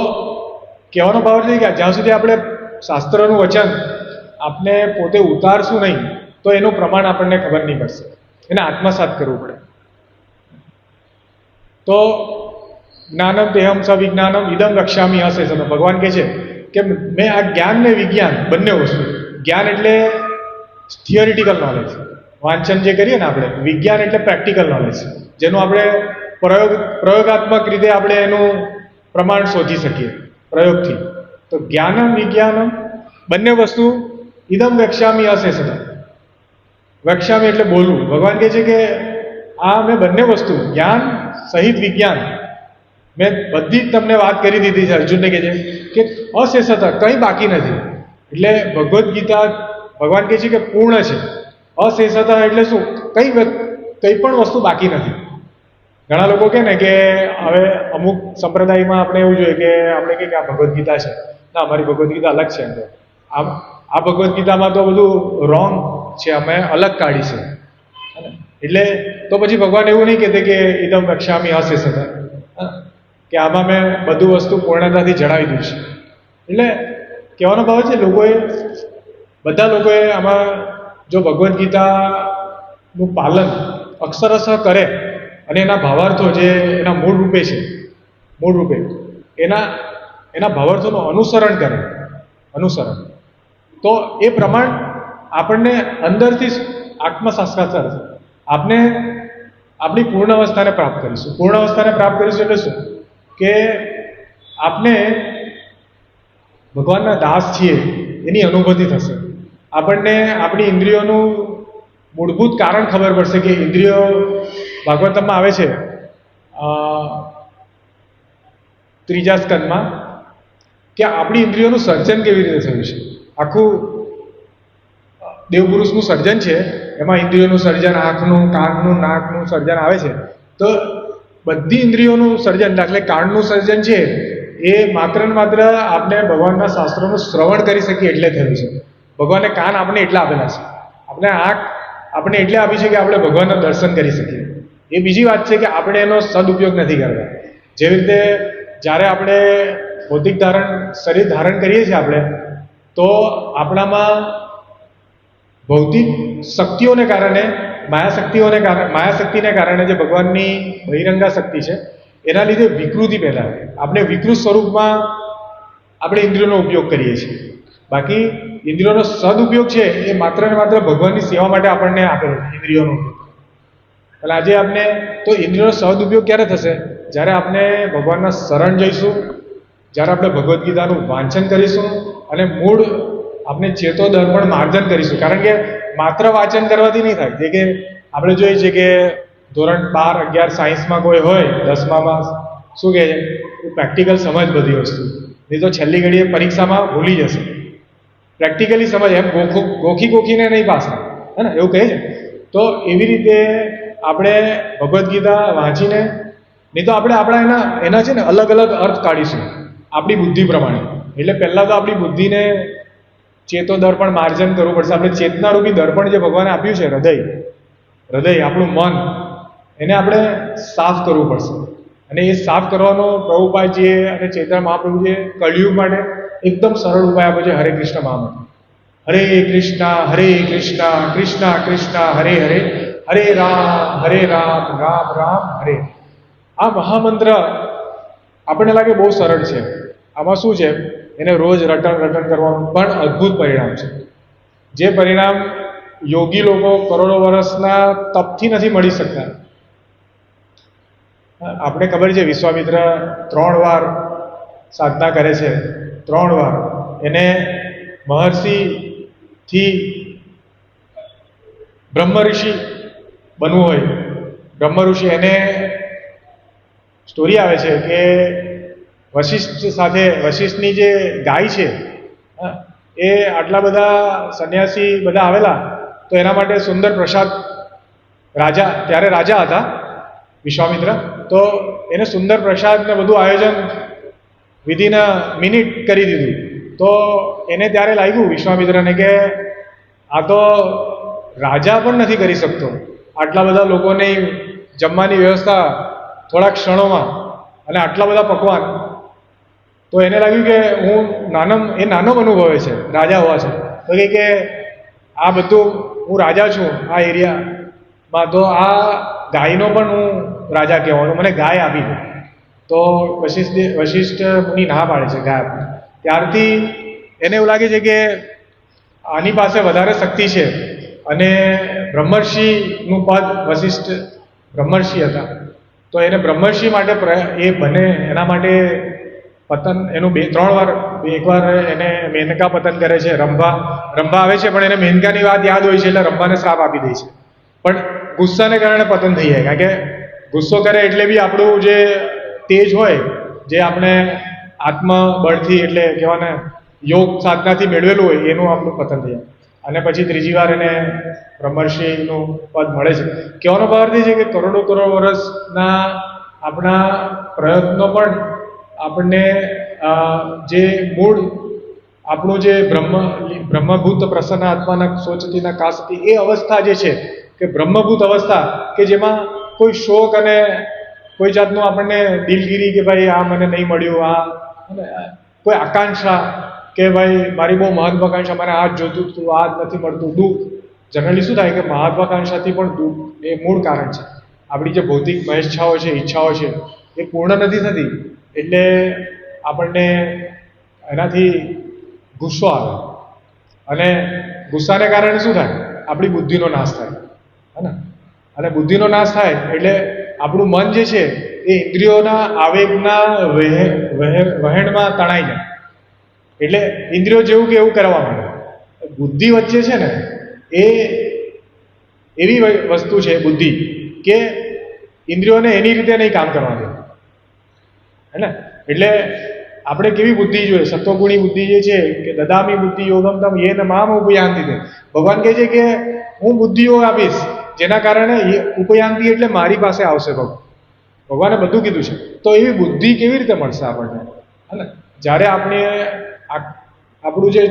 કહેવાનો ભાવ છે કે જ્યાં સુધી આપણે શાસ્ત્રનું વચન આપણે પોતે ઉતારશું નહીં તો એનું પ્રમાણ આપણને ખબર નહીં પડશે, એને આત્મસાત કરવું પડે. તો જ્ઞાનમ તેહમ સ વિજ્ઞાનમ ઇદમ રક્ષામી હશે. ભગવાન કહે છે કે મેં આ જ્ઞાન ને વિજ્ઞાન બંને વસ્તુ, જ્ઞાન એટલે થિયોરિટિકલ નોલેજ, વાંચન જે કરીએ ને આપણે, વિજ્ઞાન એટલે પ્રેક્ટિકલ નોલેજ, જેનું આપણે પ્રયોગાત્મક રીતે આપણે એનું પ્રમાણ શોધી શકીએ પ્રયોગથી. તો જ્ઞાનમ વિજ્ઞાનમ બંને વસ્તુ ઇદમ વક્ષ્યામી હશે સદા. વક્ષ્યામી એટલે બોલવું. ભગવાન કહે છે કે આ મેં બંને વસ્તુ, જ્ઞાન સહિત વિજ્ઞાન, મેં બધી જ તમને વાત કરી દીધી છે. અર્જુનને કહે છે કે અશેષતા, કંઈ બાકી નથી. એટલે ભગવદ્ ગીતા ભગવાન કહે છે કે પૂર્ણ છે. અશેષતા એટલે શું? કંઈ પણ વસ્તુ બાકી નથી. ઘણા લોકો કહે ને કે હવે અમુક સંપ્રદાયમાં આપણે એવું જોઈએ કે આપણે કહીએ કે આ ભગવદ્ ગીતા છે, ના અમારી ભગવદ્ ગીતા અલગ છે. આ ભગવદ્ ગીતામાં તો બધું રોંગ છે, અમે અલગ કાઢી છે. એટલે તો પછી ભગવાન એવું નહીં કહેતે કે ઇદમ રક્ષામી અશેષતા, કે આમાં મેં બધું વસ્તુ પૂર્ણતાથી જણાવી દીધું છે. એટલે કહેવાનો ભાવ છે બધા લોકોએ આમાં જો ભગવદ્ ગીતાનું પાલન અક્ષરશઃ કરે અને એના ભાવાર્થો જે એના મૂળ રૂપે એના ભાવાર્થોનું અનુસરણ તો એ પ્રમાણ આપણને અંદરથી આત્મસાક્ષાત્કાર છે. આપણે આપણી પૂર્ણ અવસ્થાને પ્રાપ્ત કરીશું. પૂર્ણ અવસ્થાને પ્રાપ્ત કરીશું એટલે શું? કે આપણે ભગવાનના દાસ છીએ એની અનુભૂતિ થશે. આપણને આપણી ઇન્દ્રિયોનું મૂળભૂત કારણ ખબર પડશે કે ઇન્દ્રિયો, ભાગવતમાં આવે છે 3જા સ્કંદમાં, કે આપણી ઇન્દ્રિયોનું સર્જન કેવી રીતે થયું છે. આખું દેવપુરુષનું સર્જન છે, એમાં ઇન્દ્રિયોનું સર્જન, આંખનું, કાનનું, નાકનું સર્જન આવે છે. તો બધી ઇન્દ્રિયોનું સર્જન, દાખલે કાનનું સર્જન છે એ માત્ર ને માત્ર આપણે ભગવાનના શાસ્ત્રોનું શ્રવણ કરી શકીએ એટલે થયું છે. ભગવાને કાન આપણે એટલા આપેલા છે, આપણે આંખ આપણે એટલે આપી છે કે આપણે ભગવાનના દર્શન કરી શકીએ. એ બીજી વાત છે કે આપણે એનો સદુપયોગ નથી કરતા. જેવી રીતે જ્યારે આપણે ભૌતિક શરીર ધારણ કરીએ છીએ આપણે, તો આપણામાં ભૌતિક શક્તિઓને કારણે, માયાશક્તિને કારણે જે ભગવાનની બહિરંગા શક્તિ છે એના લીધે વિકૃતિ પેદા થાય. આપણે વિકૃત સ્વરૂપમાં આપણે ઇન્દ્રિયોનો ઉપયોગ કરીએ છીએ. બાકી ઇન્દ્રિયોનો સદુપયોગ છે એ માત્ર ને માત્ર ભગવાનની સેવા માટે આપણને આપેલો છે ઇન્દ્રિયોનો ઉપયોગ. એટલે આજે આપણે તો ઇન્દ્રિયોનો સદુપયોગ ક્યારે થશે? જ્યારે આપણે ભગવાનના શરણ જઈશું, જ્યારે આપણે ભગવદ્ ગીતાનું વાંચન કરીશું અને મૂળ આપણે ચેતો દર્પણ માર્જન કરીશું. કારણ કે માત્ર વાંચન કરવાથી નહીં થાય. જે કે આપણે જોઈએ છે કે ધોરણ 12, 11 સાયન્સમાં કોઈ હોય, 10મામાં શું કહે છે, પ્રેક્ટિકલ સમજ બધી વસ્તુ, નહીં તો છેલ્લી ઘડીએ પરીક્ષામાં ભૂલી જશે. પ્રેક્ટિકલી સમજ, એમ ગોખીને નહીં પાસ થાય, હે ને, એવું કહે છે. તો એવી રીતે આપણે ભગવદ્ ગીતા વાંચીને, નહીં તો આપણે આપણા એના છે ને અલગ અલગ અર્થ કાઢીશું આપણી બુદ્ધિ પ્રમાણે. એટલે પહેલાં તો આપણી બુદ્ધિને ચેતો દર્પણ માર્જન કરવું પડશે. આપણે ચેતનારૂપી દર્પણ જે ભગવાને આપ્યું છે, હૃદય આપણું મન, એને આપણે સાફ કરવું પડશે. અને એ સાફ કરવાનો પ્રભુપાદજીએ અને ચૈતન્ય મહાપ્રભુજીએ કળિયુગ માટે એકદમ સરળ ઉપાય આપ્યો છે, હરે કૃષ્ણ મહામંત્ર. હરે કૃષ્ણ કૃષ્ણ કૃષ્ણ હરે હરે, હરે રામ રામ રામ હરે. આ મહામંત્ર આપણને લાગે બહુ સરળ છે. આમાં શું છે, એને રોજ રટન કરવાનું પણ અદ્ભુત પરિણામ છે. જે પરિણામ યોગી લોકો કરોડો વર્ષના તપથી નથી મળી શકતા. આપણે ખબર છે વિશ્વામિત્ર 3 વાર સાધના કરે છે, 3 વાર. એને મહર્ષિથી બ્રહ્મ ઋષિ બનવું હોય, બ્રહ્મ ઋષિ, એને સ્ટોરી આવે છે કે વશિષ્ઠની જે ગાય છે એ આટલા બધા સંન્યાસી બધા આવેલા, તો એના માટે સુંદર પ્રસાદ રાજા, ત્યારે રાજા હતા વિશ્વામિત્ર, તો એને સુંદર પ્રસાદ ને બધું આયોજન વિધિન મિનિટ કરી દીધું. તો એને ત્યારે લાગ્યું વિશ્વામિત્રને કે આ તો રાજા પણ નથી કરી શકતો, આટલા બધા લોકોની જમવાની વ્યવસ્થા થોડા ક્ષણોમાં અને આટલા બધા પકવાન. તો એને લાગ્યું કે હું નાનો અનુભવે છે રાજા હોવા છે. તો કે આ બધું હું રાજા છું આ એરિયામાં, તો આ ગાયનો પણ હું રાજા કહેવાનો, મને ગાય આપી દો. તો વશિષ્ઠ મુનિ ના પાડે છે ગાય આપી. ત્યારથી એને એવું લાગે છે કે આની પાસે વધારે શક્તિ છે, અને બ્રહ્મર્ષિનું પદ, વશિષ્ઠ બ્રહ્મર્ષિ હતા, તો એને બ્રહ્મર્ષિ માટે એ બને એના માટે પતન એનું 2-3 વાર, એકવાર એને મેનકા પતન કરે છે, રંભા આવે છે, પણ એને મેનકાની વાત યાદ હોય છે એટલે રંભાને શ્રાપ આપી દે છે. પણ ગુસ્સાને કારણે પતન થઈ જાય, કારણ કે ગુસ્સો કરે એટલે બી આપણું જે તેજ હોય, જે આપણે આત્મબળથી એટલે કહેવાને યોગ સાધનાથી મેળવેલું હોય, એનું આપણું પતન થઈ જાય. અને પછી ત્રીજી વાર એને બ્રહ્મર્ષિનું પદ મળે છે. કહેવાનો ભાવ એ છે કે કરોડો વર્ષના આપણા પ્રયત્નો પણ આપણને જે મૂળ આપણું જે બ્રહ્મભૂત પ્રસન્ન આત્માના સોચતીના કાશતી, એ અવસ્થા જે છે કે બ્રહ્મભૂત અવસ્થા, કે જેમાં કોઈ શોક અને કોઈ જાતનું આપણને દિલગીરી કે ભાઈ આ મને નહીં મળ્યું, આ કોઈ આકાંક્ષા કે ભાઈ મારી બહુ મહત્વાકાંક્ષા, મને આ જ જોતું હતું, આ જ નથી મળતું, દુઃખ. જનરલી શું થાય કે મહત્વાકાંક્ષાથી પણ દુઃખ એ મૂળ કારણ છે. આપણી જે ભૌતિક મહેચ્છાઓ છે, ઈચ્છાઓ છે, એ પૂર્ણ નથી થતી એટલે આપણને એનાથી ગુસ્સો આવે, અને ગુસ્સાને કારણે શું થાય, આપણી બુદ્ધિનો નાશ થાય, હે ને. અને બુદ્ધિનો નાશ થાય એટલે આપણું મન જે છે એ ઇન્દ્રિયોના આવેગના વહેણમાં તણાઈ જાય. એટલે ઇન્દ્રિયો જેવું કે એવું કરવા માંડે. બુદ્ધિ વચ્ચે છે ને એ એવી વસ્તુ છે બુદ્ધિ, કે ઇન્દ્રિયોને એની રીતે નહીં કામ કરવા દે, હે ને. એટલે આપણે કેવી બુદ્ધિ જોઈએ, સત્વગુણી બુદ્ધિ જે છે કે દદામી બુદ્ધિ યોગમ તમ યેન મામ ઉપયાંતિ દે. ભગવાન કહે છે કે હું બુદ્ધિ યોગ આપીશ, જેના કારણે ઉપયાંતિ એટલે મારી પાસે આવશે. ભગવાને બધું કીધું છે. તો એવી બુદ્ધિ કેવી રીતે મળશે આપણને, હે ને. જ્યારે આપણે આપણું જે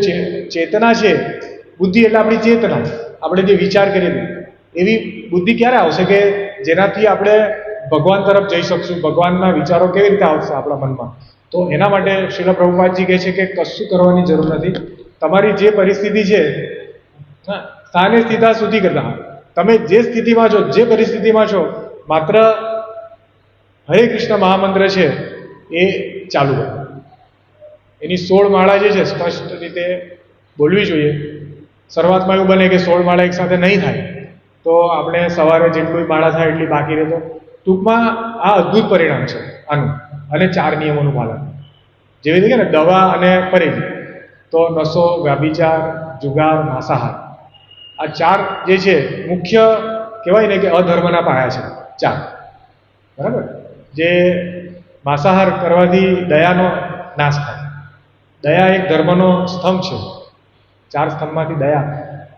ચેતના છે, બુદ્ધિ એટલે આપણી ચેતના, આપણે જે વિચાર કરીએ એવી બુદ્ધિ ક્યારે આવશે કે જેનાથી આપણે ભગવાન તરફ જઈ શકશું, ભગવાનના વિચારો કેવી રીતે આવશે આપણા મનમાં. તો એના માટે શ્રીલ પ્રભુપાદજી કહે છે કે કશું કરવાની જરૂર નથી. તમારી જે પરિસ્થિતિ છે, સ્થાને સ્થિતા સુધી કરતા, તમે જે સ્થિતિમાં છો, જે પરિસ્થિતિમાં છો, માત્ર હરે કૃષ્ણ મહામંત્ર છે એ ચાલુ કરો. એની 16 માળા જે છે સ્પષ્ટ રીતે બોલવી જોઈએ. શરૂઆતમાં એવું બને કે 16 માળા એક સાથે નહીં થાય, તો આપણે સવારે જેટલી માળા થાય એટલી બાકી રહેતો. ટૂંકમાં આ અદ્ભુત પરિણામ છે આનું, અને 4 નિયમોનું પાલન. જેવી રીતે ને દવા અને પરેજ, તો નશો, વ્યભિચાર, જુગાર, માંસાહાર, આ 4 જે છે મુખ્ય કહેવાય ને કે અધર્મના પાયા છે 4, બરાબર. જે માંસાહાર કરવાથી દયાનો નાશ થાય. દયા એક ધર્મનો સ્તંભ છે, 4 સ્તંભમાંથી દયા.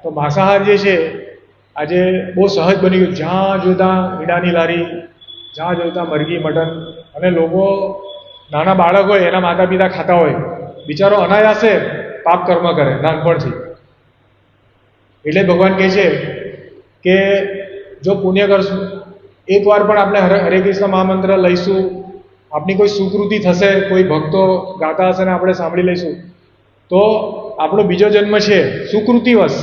તો માંસાહાર જે છે આજે બહુ સહજ બની ગયું. જ્યાં જોતા ઈંડાની લારી, જ્યાં જોતા મરઘી, મટન, અને લોકો નાના બાળક હોય એના માતા પિતા ખાતા હોય, બિચારો અનાયાસે પાપ કર્મ કરે નાનપણથી. એટલે ભગવાન કહે છે કે જો પુણ્ય કરશું, એકવાર પણ આપણે હરે કૃષ્ણ મહામંત્ર લઈશું, આપણી કોઈ સુકૃતિ થશે, કોઈ ભક્તો ગાતા હશે ને આપણે સાંભળી લઈશું, તો આપણો બીજો જન્મ છે સુકૃતિવશ,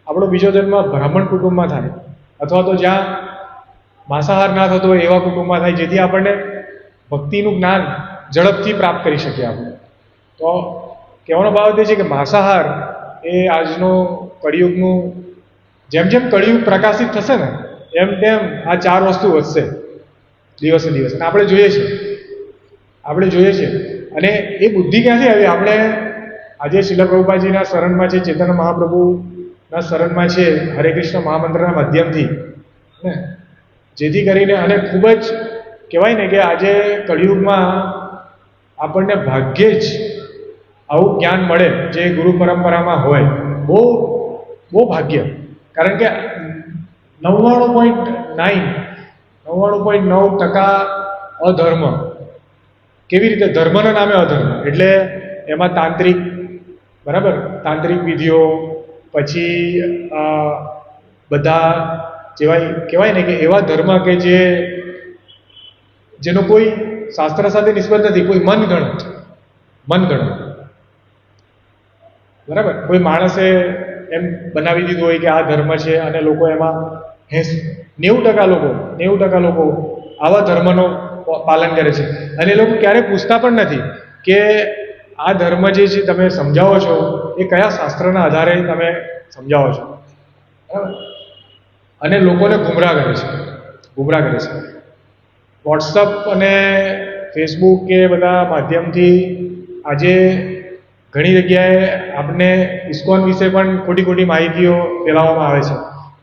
આપણો બીજો જન્મ બ્રાહ્મણ કુટુંબમાં થાય, અથવા તો જ્યાં માંસાહાર ના થતો હોય એવા કુટુંબમાં થાય, જેથી આપણને ભક્તિનું જ્ઞાન ઝડપથી પ્રાપ્ત કરી શકીએ આપણે. તો કહેવાનો ભાવ એ છે કે માંસાહાર એ આજનો કળિયુગનું, જેમ જેમ કળિયુગ પ્રકાશિત થશે ને એમ તેમ આ 4 વસ્તુ વધશે દિવસે દિવસ. અને આપણે જોઈએ છે. અને એ બુદ્ધિ ક્યાંથી આવી? આપણે આજે શ્રીલ પ્રભુપાદજીના શરણમાં છે, ચેતન મહાપ્રભુના શરણમાં છે, હરે કૃષ્ણ મહામંત્રના માધ્યમથી, ને જેથી કરીને, અને ખૂબ જ કહેવાય ને કે આજે કળિયુગમાં આપણને ભાગ્યે જ આવું જ્ઞાન મળે જે ગુરુ પરંપરામાં હોય. બહુ ભાગ્ય. કારણ કે 99.9% અધર્મ. કેવી રીતે? ધર્મના નામે અધર્મ. એટલે એમાં તાંત્રિક, બરાબર, તાંત્રિક વિધિઓ, પછી બધા કહેવાય ને કે એવા ધર્મ કે જેનો કોઈ શાસ્ત્ર સાથે નિસ્બત નથી, કોઈ મનગણત, બરાબર, કોઈ માણસે એમ બનાવી દીધું હોય કે આ ધર્મ છે અને લોકો એમાં 90% લોકો આવા ધર્મનો પાલન કરે છે. અને એ લોકો ક્યારેય પૂછતા પણ નથી કે આ ધર્મ જે છે તમે સમજાવો છો એ કયા શાસ્ત્રના આધારે તમે સમજાવો છો, બરાબર. અને લોકોને ગુમરાહ કરે છે. વોટ્સઅપ અને ફેસબુક કે બધા માધ્યમથી આજે ઘણી જગ્યાએ આપણને ઇસ્કોન વિશે પણ ખોટી માહિતીઓ ફેલાવવામાં આવે છે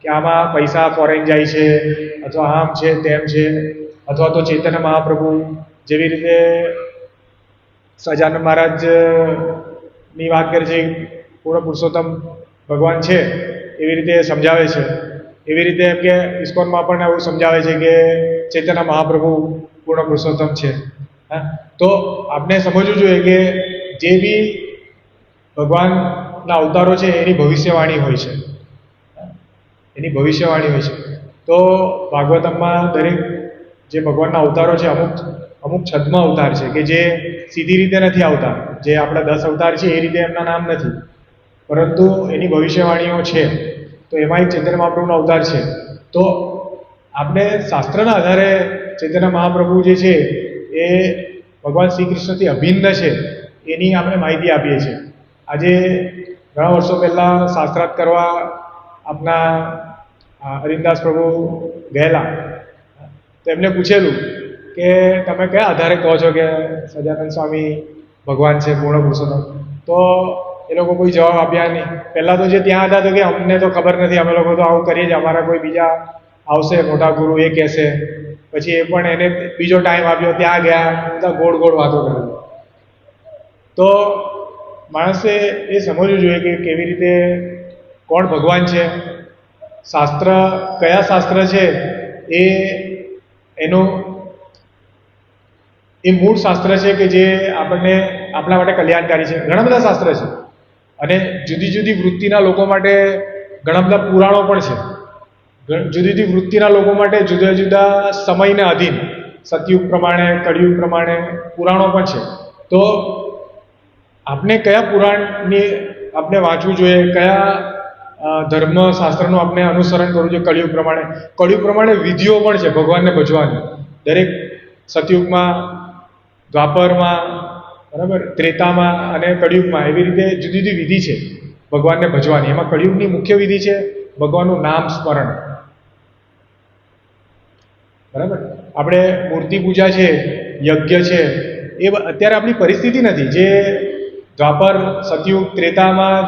કે આમાં પૈસા ફોરેન જાય છે, અથવા આમ છે તેમ છે, અથવા તો ચૈતન્ય મહાપ્રભુ જેવી રીતે સહજાનંદ મહારાજની વાત કરે છે, પૂર્ણ પુરુષોત્તમ ભગવાન છે એવી રીતે સમજાવે છે. એવી રીતે એમ કે ઇસ્કોનમાં પણ એવું સમજાવે છે કે ચૈતન્ય મહાપ્રભુ પૂર્ણ પુરુષોત્તમ છે. તો આપણે સમજવું જોઈએ કે જે બી ભગવાનના અવતારો છે એની ભવિષ્યવાણી હોય છે. તો ભાગવતમમાં દરેક જે ભગવાનના અવતારો છે અમુક છદ્મ અવતાર છે કે જે સીધી રીતે નથી આવતા, જે આપણા 10 અવતાર છે એ રીતે એમના નામ નથી, પરંતુ એની ભવિષ્યવાણીઓ છે. તો એમાં એક ચૈતન્ય મહાપ્રભુનો અવતાર છે. તો આપણે શાસ્ત્રના આધારે ચૈતન્ય મહાપ્રભુ જે છે એ ભગવાન શ્રી કૃષ્ણથી અભિન્ન છે એની આપણે માહિતી આપીએ છીએ. આજે ઘણા વર્ષો પહેલાં શાસ્ત્રાર્થ કરવા આપના હરિદાસ પ્રભુ ગયેલા, તો એમને પૂછેલું કે તમે કયા આધારે કહો છો કે સહજાનંદ સ્વામી ભગવાન છે, પૂર્ણ પુરુષોત્તમ? તો એ લોકો કોઈ જવાબ આપ્યા નહીં. પહેલાં તો જે ત્યાં હતા તો કે અમને તો ખબર નથી, અમે લોકો તો આવું કરીએ જ, અમારા કોઈ બીજા આવશે મોટા ગુરુ એ કહેશે. પછી એ પણ એને બીજો ટાઈમ આપ્યો, ત્યાં ગયા, બધા ગોળ વાતો કરે. તો માણસે એ સમજવું જોઈએ કે કેવી રીતે કોણ ભગવાન છે, શાસ્ત્ર કયા શાસ્ત્ર છે એ મૂળ શાસ્ત્ર છે કે જે આપણા માટે કલ્યાણકારી છે. ઘણા બધા શાસ્ત્ર છે અને જુદી જુદી વૃત્તિના લોકો માટે ઘણા બધા પુરાણો પણ છે. જુદી જુદી વૃત્તિના લોકો માટે જુદા જુદા સમયને અધીન સતયુગ પ્રમાણે, કળિયુગ પ્રમાણે પુરાણો પણ છે. તો આપણે કયા પુરાણની આપણે વાંચવું જોઈએ, કયા ધર્મશાસ્ત્રનું આપણે અનુસરણ કરવું જોઈએ કળિયુગ પ્રમાણે વિધિઓ પણ છે ભગવાનને ભજવાની. દરેક સતયુગમાં, દ્વાપરમાં, બરાબર, ત્રેતામાં અને કળિયુગમાં એવી રીતે જુદી જુદી વિધિ છે ભગવાનને ભજવાની. એમાં કળિયુગની મુખ્ય વિધિ છે ભગવાનનું નામ સ્મરણ, બરાબર. આપણે મૂર્તિ પૂજા છે, યજ્ઞ છે, એ અત્યારે આપણી પરિસ્થિતિ નથી. જે દ્વાપર, સતયુગ, ત્રેતામાં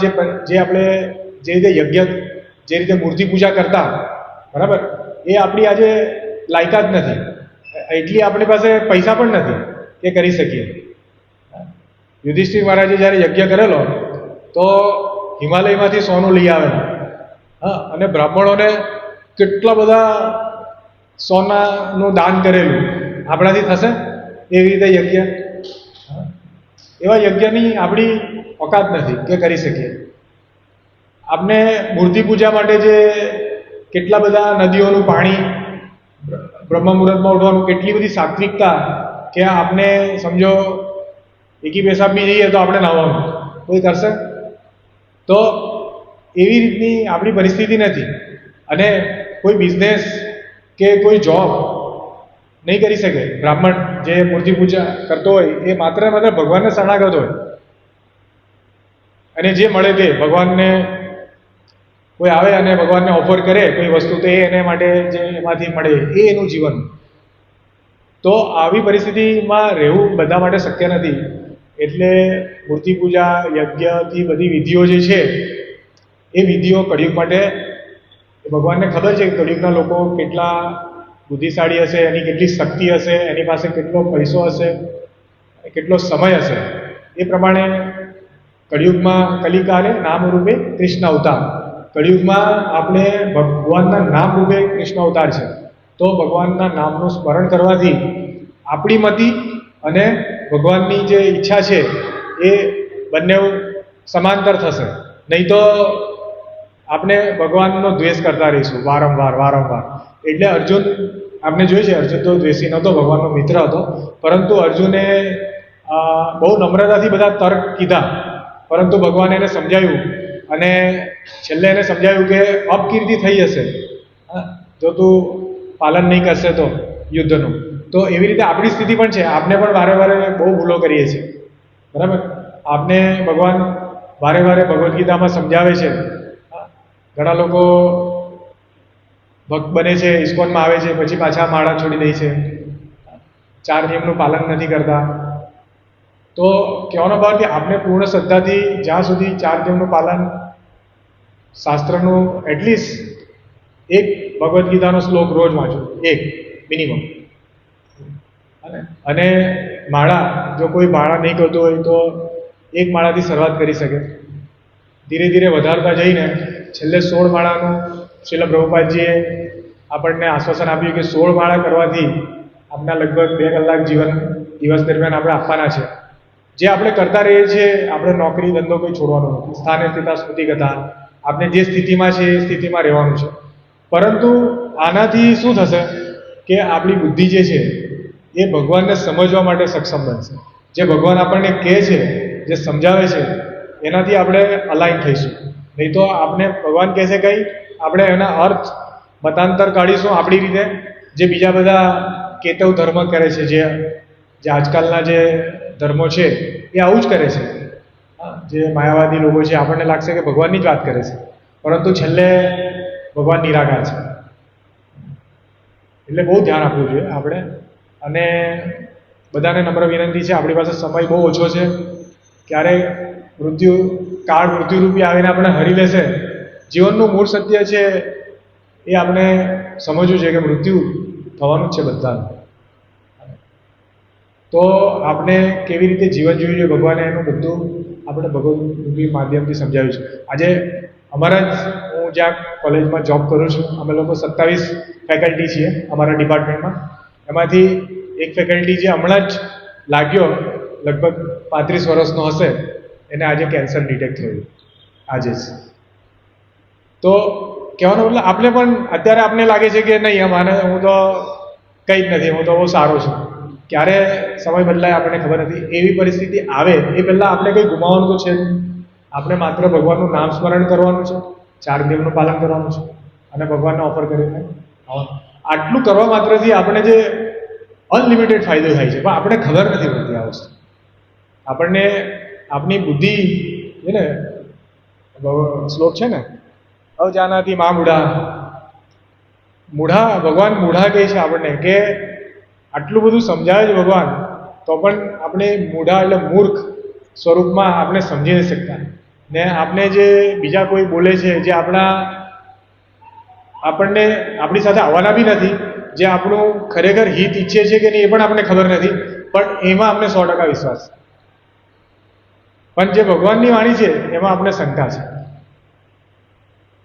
જે આપણે જે રીતે યજ્ઞ, જે રીતે મૂર્તિ પૂજા કરતા, બરાબર, એ આપણી આજે લાયકાત નથી. એટલી આપણી પાસે પૈસા પણ નથી કે કરી શકીએ. યુધિષ્ઠિર મહારાજે જ્યારે યજ્ઞ કરેલો તો હિમાલયમાંથી સોનું લઈ આવેલા, અને બ્રાહ્મણોને કેટલા બધા સોનાનું દાન કરેલું. આપણાથી થશે એવી રીતે યજ્ઞ? એવા યજ્ઞની આપણી ઓકાત નથી કે કરી શકીએ. આપણે મૂર્તિ પૂજા માટે જે કેટલા બધા નદીઓનું પાણી, બ્રહ્મ મુહૂર્તમાં ઉઠવાનું, કેટલી બધી સાત્વિકતા કે આપણે સમજો એકી પેશાબ બી જઈએ તો આપણે નાહવાનું, કોઈ કરશે? તો એવી રીતની આપણી પરિસ્થિતિ નથી. અને કોઈ બિઝનેસ કે કોઈ જોબ નહીં કરી શકે. બ્રાહ્મણ જે મૂર્તિ પૂજા કરતો હોય એ માત્ર ભગવાનને શરણાગત હોય, અને જે મળે તે ભગવાનને, કોઈ આવે અને ભગવાનને ઓફર કરે કોઈ વસ્તુ, તો એને માટે જે એમાંથી મળે એ એનું જીવન. તો આવી પરિસ્થિતિમાં રહેવું બધા માટે શક્ય નથી. એટલે મૂર્તિ પૂજા, યજ્ઞથી બધી વિધિઓ જે છે એ વિધિઓ કળિયુગ માટે, ભગવાનને ખબર છે કે કળિયુગના લોકો કેટલા બુદ્ધિશાળી હશે, એની કેટલી શક્તિ હશે, એની પાસે કેટલો પૈસો હશે, કેટલો સમય હશે. એ પ્રમાણે કળિયુગમાં કલિકાલે નામ રૂપે કૃષ્ણ અવતાર, કળિયુગમાં આપણે ભગવાનના નામ રૂપે કૃષ્ણ અવતાર છે, તો ભગવાનના નામનું સ્મરણ કરવાથી આપણી મતિ અને ભગવાનની જે ઈચ્છા છે એ બંને સમાંતર થશે. નહીં તો આપણે ભગવાનનો દ્વેષ કરતા રહીશું વારંવાર. એટલે અર્જુન આપણે જોઈએ છે, અર્જુન તો દ્વેષી નહોતો, ભગવાનનો મિત્ર હતો, પરંતુ અર્જુને બહુ નમ્રતાથી બધા તર્ક કીધા, પરંતુ ભગવાને એને સમજાવ્યું અને છેલ્લે એને સમજાવ્યું કે અપકીર્તિ થઈ જશે જો તું પાલન નહીં કરશે તો યુદ્ધનું. તો એવી રીતે આપણી સ્થિતિ પણ છે. આપણે પણ વારે બહુ ભૂલો કરીએ છીએ, બરાબર. આપને ભગવાન વારે ભગવદ્ ગીતામાં સમજાવે છે. ઘણા લોકો ભક્ત બને છે, ઇસ્કોનમાં આવે છે, પછી પાછા માળા છોડી દે છે, 4 નિયમનું પાલન નથી કરતા. તો કહેવાનો ભાવ કે આપણે પૂર્ણ શ્રદ્ધાથી જ્યાં સુધી 4 નિયમનું પાલન, શાસ્ત્રનું એટલીસ્ટ એક ભગવદ્ ગીતાનો શ્લોક રોજ વાંચો, એક મિનિમમ. અને માળા, જો કોઈ માળા નહીં કરતું હોય તો એક માળાથી શરૂઆત કરી શકે. ધીરે વધારતા જઈને છેલ્લે 16 માળાનું શ્રીલ પ્રભુપાદજીએ આપણને આશ્વાસન આપ્યું કે 16 માળા કરવાથી આપણા લગભગ 2 કલાક દિવસ દરમિયાન આપણે આપવાના છે. જે આપણે કરતા રહીએ છીએ, આપણે નોકરી ધંધો કોઈ છોડવાનો નથી. સ્થાને સ્થિતા સ્મૃતિ કથા, આપણે જે સ્થિતિમાં છે એ સ્થિતિમાં રહેવાનું છે. પરંતુ આનાથી શું થશે કે આપણી બુદ્ધિ જે છે એ ભગવાનને સમજવા માટે સક્ષમ બનશે. જે ભગવાન આપણને કહે છે, જે સમજાવે છે, એનાથી આપણે અલાઈન થઈશું. નહીં તો આપણે ભગવાન કહેશે કંઈ, આપણે એના અર્થ મતાંતર કાઢીશું આપણી રીતે. જે બીજા બધા કેતવ ધર્મ કરે છે, જે આજકાલના જે ધર્મો છે એ આવું જ કરે છે. જે માયાવાદી લોકો છે, આપણને લાગશે કે ભગવાનની જ વાત કરે છે, પરંતુ છેલ્લે ભગવાન નિરાકાર છે. એટલે બહુ ધ્યાન આપવું જોઈએ આપણે. અને બધાને નમ્ર વિનંતી છે, આપણી પાસે સમય બહુ ઓછો છે. ક્યારેક મૃત્યુરૂપી આવીને આપણે હરી લેશે. જીવનનું મૂળ સત્ય છે એ આપણે સમજવું છે કે મૃત્યુ થવાનું જ છે બધાનું. તો આપણે કેવી રીતે જીવન જીવવું જોઈએ, ભગવાને એનું બધું આપણે ભગવદ્ગીતા માધ્યમથી સમજાવ્યું છે. આજે અમારા જ, હું જ્યાં કોલેજમાં જોબ કરું છું, અમે લોકો 27 ફેકલ્ટી છીએ અમારા ડિપાર્ટમેન્ટમાં. એમાંથી એક ફેકલ્ટી જે હમણાં જ લાગ્યો, લગભગ 35 વર્ષનો હશે, એને આજે કેન્સર ડિટેક્ટ થયું આજે જ. તો કહેવાનો મતલબ, આપણે પણ અત્યારે આપણને લાગે છે કે નહીં, હું તો કંઈ જ નથી, હું તો બહુ સારો છું. ક્યારે સમય બદલાય આપણને ખબર નથી. એવી પરિસ્થિતિ આવે એ પહેલાં આપણે કંઈ ગુમાવવાનું તો છે. આપણે માત્ર ભગવાનનું નામ સ્મરણ કરવાનું છે, 4 નિયમનું પાલન કરવાનું છે અને ભગવાનને ઓફર કરીને આટલું કરવા માત્રથી આપણે જે અનલિમિટેડ ફાયદો થાય છે, પણ આપણે ખબર નથી પડતી આ વસ્તુ. આપણને આપણી બુદ્ધિ છે ને, શ્લોક છે ને, અજાનાથી મા મૂઢા, ભગવાન મૂઢા કહે છે આપણને કે આટલું બધું સમજાવે છે ભગવાન, તો પણ આપણે મૂઢા એટલે મૂર્ખ સ્વરૂપમાં આપણે સમજી નહીં શકતા. ને આપણે જે બીજા કોઈ બોલે છે, જે આપણને આપણી સાથે આવવાના બી નથી, જે આપણું ખરેખર હિત ઈચ્છે છે કે નહીં એ પણ આપણને ખબર નથી, પણ એમાં આપણે 100% વિશ્વાસ છે. પણ જે ભગવાનની વાણી છે એમાં આપણે શંકા છે,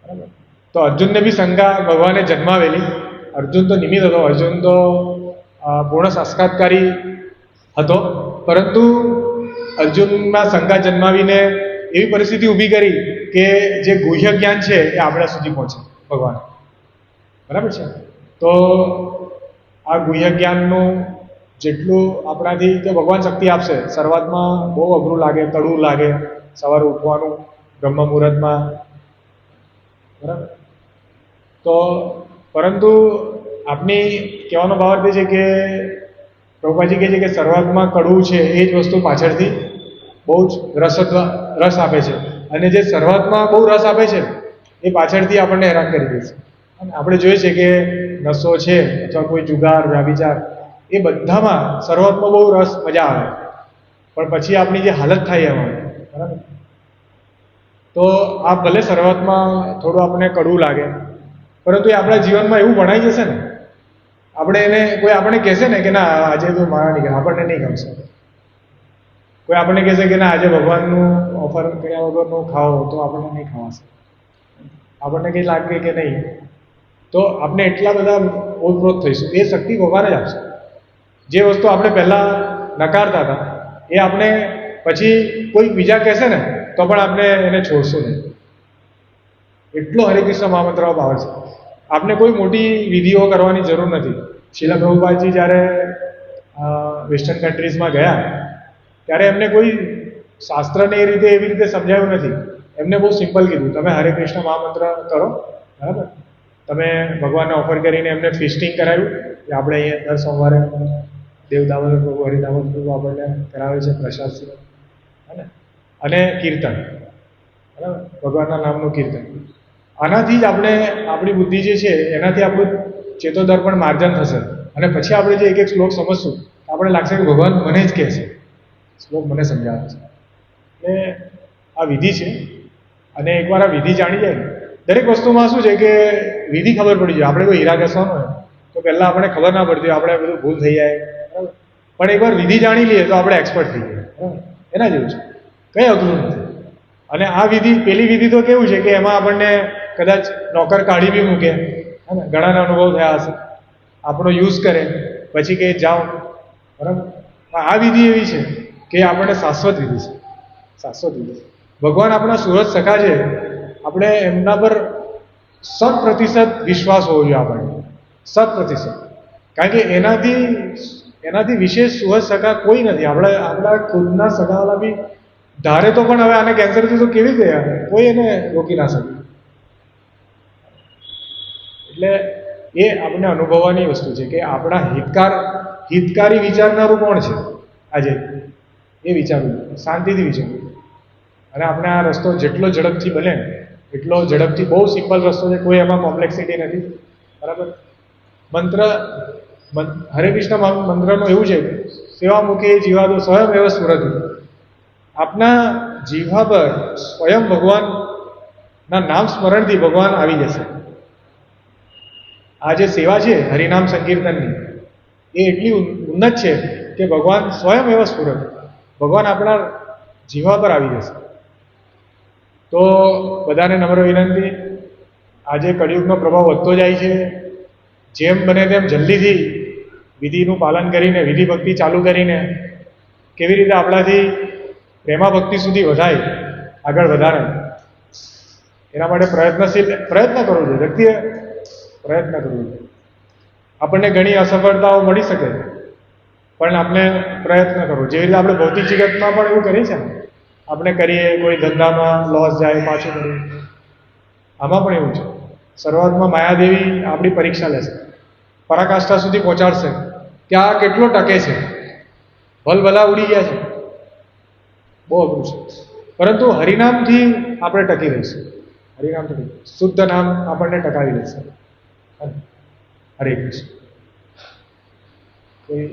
બરાબર. તો અર્જુનને બી શંકા ભગવાને જન્માવેલી. અર્જુન તો નિમિત્ત હતો, અર્જુન તો પૂર્ણ સાક્ષાત્કારી હતો, પરંતુ અર્જુનમાં શંકા જન્માવીને એવી પરિસ્થિતિ ઊભી કરી કે જે ગુહ્ય જ્ઞાન છે એ આપણા સુધી પહોંચે ભગવાન, બરાબર છે. તો આ ગુહ્ય જ્ઞાનનું જેટલું આપણાથી જે ભગવાન શક્તિ આપશે, શરૂઆતમાં બહુ અઘરું લાગે, કડવું લાગે, સવારે ઉઠવાનું બ્રહ્મ મુહૂર્તમાં, બરાબર. તો પરંતુ આપની કહેવાનો ભાવ એ છે કે પ્રભુપાજી કહે છે કે શરૂઆતમાં કડવું છે એ જ વસ્તુ પાછળથી બહુ જ રસ આપે છે, અને જે શરૂઆતમાં બહુ રસ આપે છે એ પાછળથી આપણને હેરાન કરી દે છે. અને આપણે જોઈએ છે કે નશો છે અથવા કોઈ જુગાર, વ્યભિચાર, એ બધામાં શરૂઆતમાં બહુ રસ, મજા આવે, પણ પછી આપણી જે હાલત થાય એમાં, બરાબર. તો આ ભલે શરૂઆતમાં થોડું આપણને કડવું લાગે, પરંતુ એ આપણા જીવનમાં એવું ભણાઈ જશે ને, કોઈ આપણને કહેશે ને કે ના આજે તો મારા નહીં, આપણને નહીં ગમશે. કોઈ આપણને કહેશે કે ના આજે ભગવાનનું ઓફર કર્યા વગરનું ખાઓ, તો આપણને નહીં ખાવાશે. આપણને કંઈ લાગે કે નહીં, તો આપણે એટલા બધા ઓતપ્રોત થઈશું. એ શક્તિ ભગવાન જ આપશે. જે વસ્તુ આપણે પહેલાં નકારતા હતા એ આપણે પછી કોઈ બીજા કહેશે ને તો પણ આપણે એને છોડશું નહીં. એટલો હરે કૃષ્ણ મહામંત્રનો પાવર છે. આપણે કોઈ મોટી વિધિઓ કરવાની જરૂર નથી. શીલા પ્રભુપાદજી જ્યારે વેસ્ટર્ન કન્ટ્રીઝમાં ગયા ત્યારે એમને કોઈ શાસ્ત્રને એ રીતે એવી રીતે સમજાવ્યું નથી. એમને બહુ સિમ્પલ કીધું, તમે હરે કૃષ્ણ મહામંત્ર કરો, બરાબર. તમે ભગવાનને ઓફર કરીને એમને ફિસ્ટિંગ કરાવ્યું કે આપણે અહીંયા દર સોમવારે દેવદામોદર પ્રભુ હરિદામોદર પ્રભુ આપણને કરાવે છે પ્રસાદ સિવાય, અને કીર્તન, બરાબર, ભગવાનના નામનું કીર્તન. આનાથી જ આપણે આપણી બુદ્ધિ જે છે એનાથી આપણું ચેતોદર્પણ માર્જન થશે. અને પછી આપણે જે એક એક શ્લોક સમજશું આપણે લાગશે કે ભગવાન મને જ કહે છે, શ્લોક મને સમજાવે છે. એટલે આ વિધિ છે. અને એકવાર આ વિધિ જાણી જાય ને, દરેક વસ્તુમાં શું છે કે વિધિ ખબર પડી જાય. આપણે કોઈ હીરા ઘસવાનો હોય તો પહેલાં આપણે ખબર ના પડતી, આપણે બધું ભૂલ થઈ જાય, બરાબર. પણ એકવાર વિધિ જાણી લઈએ તો આપણે એક્સપર્ટ થઈ જાય, બરાબર. એના જેવું છે, કંઈ અઘરું નથી. અને આ વિધિ, પેલી વિધિ તો કેવું છે કે એમાં આપણને કદાચ નોકર કાઢી બી મૂકે, ઘણાના અનુભવ થયા હશે, આપણો યુઝ કરે પછી કે જાઓ, બરાબર. આ વિધિ એવી છે કે આપણને શાશ્વત વિધિ છે, શાશ્વત વિધિ છે. ભગવાન આપણા સુરત સખા છે, આપણે એમના પર 100% વિશ્વાસ હોવો જોઈએ આપણને, 100%. કારણ કે એનાથી વિશેષ સુરત સખા કોઈ નથી. આપણા ખુદના સગાવાલા બી ધારે તો પણ હવે આને કેન્સરથી તો કેવી ગયા, કોઈ એને રોકી ના શકે. એટલે એ આપણે અનુભવવાની વસ્તુ છે કે આપણા હિતકારી વિચારનારું કોણ છે આજે, એ વિચારવું, શાંતિથી વિચારવું. અને આપણે આ રસ્તો જેટલો ઝડપથી બને એટલો ઝડપથી, બહુ સિમ્પલ રસ્તો છે, કોઈ એમાં કોમ્પ્લેક્સિટી નથી, બરાબર. હરે કૃષ્ણ મંત્રનું એવું છે, સેવામુખી જીવાદો સ્વયં એવ સ્ફુરતિ. આપના જીવા પર સ્વયં ભગવાનના નામ સ્મરણથી ભગવાન આવી જશે. આ જે સેવા છે હરિનામ સંકીર્તનની, એ એટલી ઉન્નત છે કે ભગવાન સ્વયં એવ સ્ફુરતિ, ભગવાન આપણા જીવા પર આવી જશે. તો બધાને નમ્ર વિનંતી, આજે કળિયુગનો પ્રભાવ વધતો જાય છે. જેમ બને તેમ જલ્દીથી વિધિનું પાલન કરીને, વિધિ ભક્તિ ચાલુ કરીને કેવી રીતે આપણાથી પ્રેમા ભક્તિ સુધી વધાય, આગળ વધારે, એના માટે પ્રયત્ન કરવો જોઈએ. વ્યક્તિએ પ્રયત્ન કરવો જોઈએ. આપણને ઘણી અસફળતાઓ મળી શકે પણ આપણે પ્રયત્ન કરવો. જેવી રીતે આપણે ભૌતિક જગતમાં પણ એવું કરીએ છે ને, આપણે કરીએ, કોઈ ધંધામાં લોસ જાય, પાછું કરીએ. આમાં પણ એવું છે. શરૂઆતમાં માયાદેવી આપણી પરીક્ષા લેશે, પરાકાષ્ઠા સુધી પહોંચાડશે કે આ કેટલો ટકે છે. ભલભલા ઉડી ગયા છે, બહુ અઘરું છે. પરંતુ હરિનામથી આપણે ટકી રહીશું. હરિનામથી શુદ્ધ નામ આપણને ટકાવી લેશે. હરે કૃષ્ણ. કોઈ